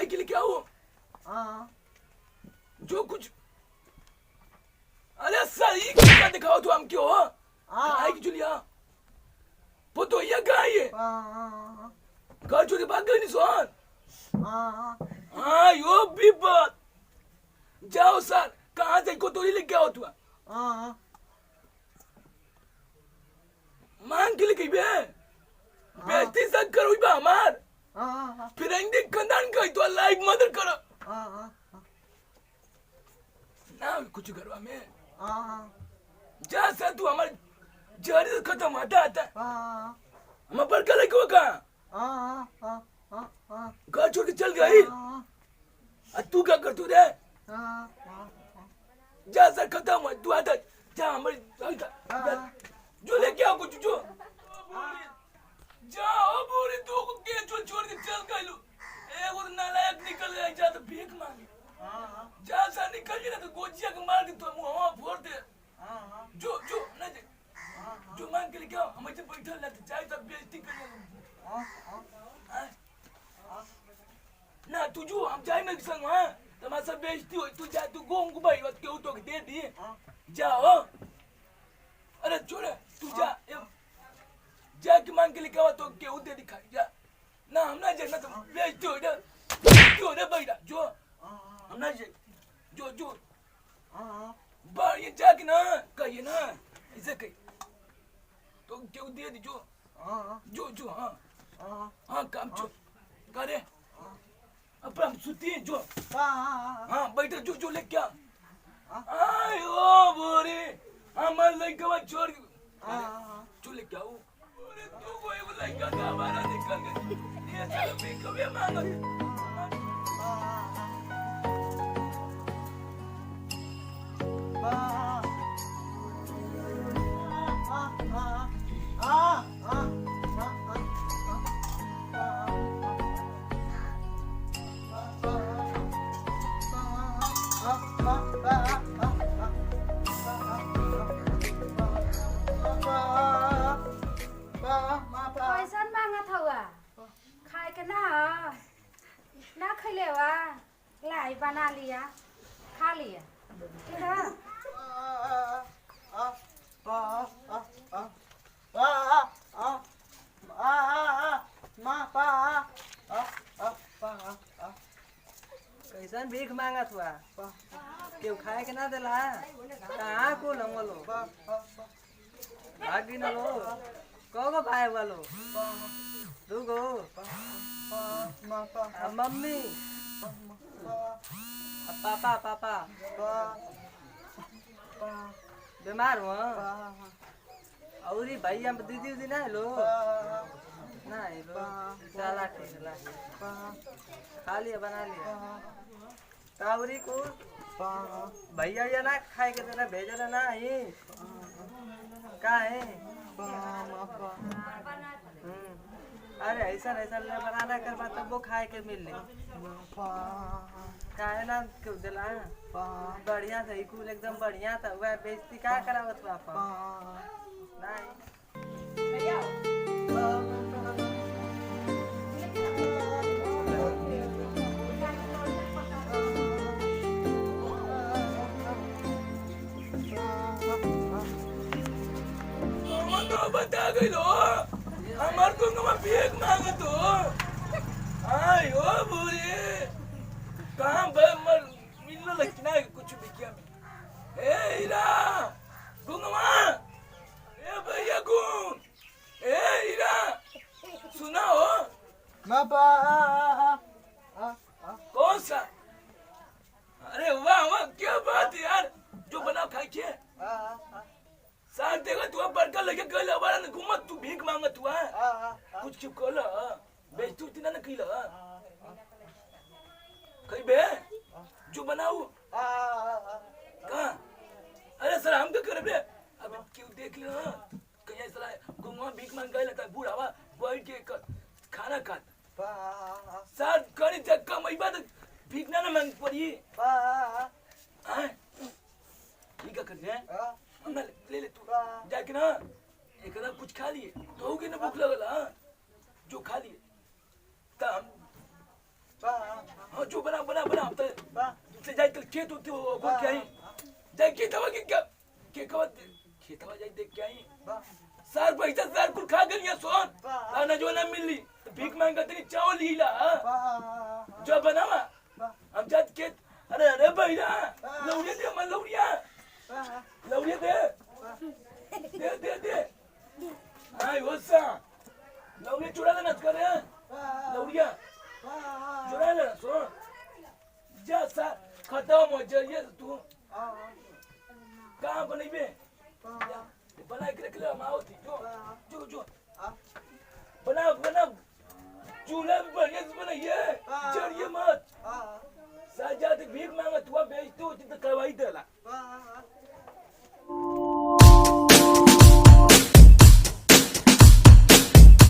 खाए के लिए क्या हो? जो कुछ अरे सही क्या दिखाओ तू हम क्यों खाए की जुलिया पुतो ये कहाँ है? घर छोड़ के भाग गई नहीं सोहन? हाँ यो भी बात जाओ सर कहाँ से कोतोरी लेके आओ तू? मांग के लिए कहीं बेइज्जती सक करो बा हमार फिर इंदे खानदान का तो लाइक मदद करो ना कुछ करवा में जा सर तू हमारे जहर खत्म होता आता हम पर कल को का घर छोड़ के चल गई तू क्या कर तू रे जा सर खत्म हो तू आता जा हमारे जो लेके आओ कुछ जो जाओ बोले तू को के छोड़ के चल गई लो ए वो नालायक निकल गया जा तो भीख मांगे जा सा निकल गया तो गोजिया को मार के तो मुंह फोड़ दे जो जो ना जो मांग के लिए क्या हम इधर बैठे रहते चाहे सब बेइज्जती कर ना तू जो हम जाए मेरे संग हां तुम्हारा सब बेइज्जती हो तू जा तू गोंग को भाई बात क्यों तो दे दी जाओ अरे छोड़ तू जा जाके मांग के लिए क्या तो क्यों दे दिखाई जा ना हम ना जाना तो बेइज्जती हो क्यों रे भाई जो हम ना जो जो बाहर ये जाके ना कहिए ना इसे कही तो क्यों दे दी जो जो जो हाँ काम जो करे अब हम सुती हैं जो हाँ बैठे जो जो ले क्या आयो बोरे हमारे लड़का छोड़ जो ले क्या हो तू कोई लड़का का हमारा निकल गया ये चलो भी कभी मांगो ना खिले वा लाई बना लिया खा लिया ठीक है कैसन भीख मांगत हुआ क्यों खाए के ना दिला कहाँ को लंगलो भागी न लो कौगो भाई वालो दूगो मम्मी पापा पापा बीमार हुआ और भैया दीदी उदी ना लो ना लो चला ठीक ला खा लिया बना लिया कावरी को भैया या ना खाए के तेरा भेजा ना ही का है अरे ऐसा ऐसा ले बनाना कर बात वो खाए के मिल ले काहे ना क्यों दिला बढ़िया था इकुल एकदम बढ़िया था वह बेइज्जती का करावत पापा नहीं भैया बता गई लो हमार को हम भीख मांगे तो आई हो बुरे कहां पे मर मिलने लगती ना कुछ भी क्या में ए हीरा गुंगमा ए भैया गुंग ए हीरा सुना हो मापा कौन सा अरे वाह वाह क्या बात है यार जो बना खाई के साथ देखा तू बड़का लगे कल हमारा न घूमत तू भीख मांगत तू कुछ चुप कर ला बेइज्जती उतना न कइला कई बे जो बनाऊ कहां अरे सर हम क्या करे बे अब क्यों देख ले कहीं साला घूमवा भीख मांग गइला त बूढ़ावा बैठ के खाना खात सर करी धक्का मई बात भीख ना मांग पड़ी हां ठीक है करने हमने ले ले तू जाके ना एक ना कुछ खा लिए तो होगी ना भूख लगल जो खा लिए तब हाँ जो बना बना बना तो से जाए तो खेत होती हो को क्या ही जाए खेत हवा की क्या खेत हवा जाए देख क्या ही सार पैसा सार कुल खा गलिया सोन आना जो ना मिली तो भीख मांगा तेरी चावल ही ला जो बनावा हम जात खेत अरे अरे भैया लौड़िया दे मन लौड़िया दे दे दे दे हाय होसा लौड़िया चुरा लेना करे लौड़िया चुरा लेना सोन जा सा खत्म हो जाइए तू कहाँ बनेबे बना के रख ले हम आओ थी जो बना चूल्हा भी बढ़िया से बनाइए जड़िए मत साजा भीख मांगा तू बेच तू तो करवाई देला